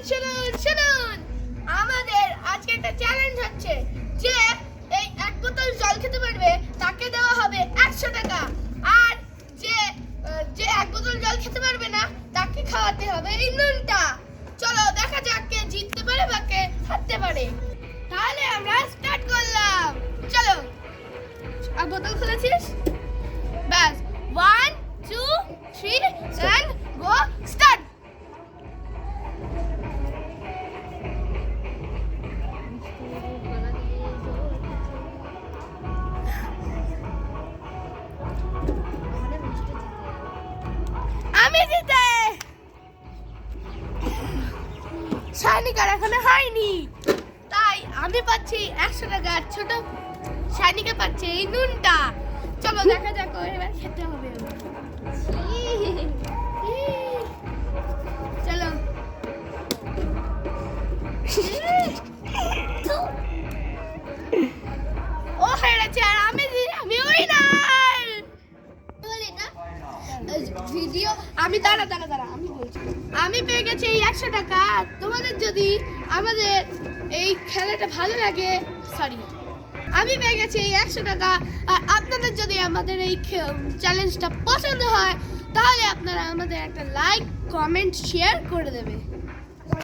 শুনুন আমাদের আজকে একটা চ্যালেঞ্জ হচ্ছে যে এই এক বোতল জল খেতে পারবে তাকে দেওয়া হবে 100 টাকা আর যে যে এক বোতল জল খেতে পারবে না তাকে খাওয়াতে হবে এই নুনটা। চলো দেখা যাক কে জিততে পারে বা কে হারতে পারে। তাহলে আমরা স্টার্ট করলাম। চলো আর বোতল খুলেছিস? ব্যাস 1 2 3 and go start। আমি জিতে। শাইনিকার এখনো হয়নি তাই আমি পাচ্ছি 100 টাকা, ছোট শাইনিকা পাচ্ছে এই নুনটা। চলো দেখা যাক এবার খেতে হবে। চলো ও হেরেছে আর আমি উইনার। ভিডিও আমি দাঁড়া আমি বলছি আমি পেয়ে গেছি এই 100 টাকা। তোমাদের যদি আমাদের এই খেলাটা ভালো লাগে, সরি আমি পেয়ে গেছি এই 100 টাকা। আর আপনাদের যদি আমাদের এই চ্যালেঞ্জটা পছন্দ হয় তাহলে আপনারা আমাদের একটা লাইক কমেন্ট শেয়ার করে দেবে।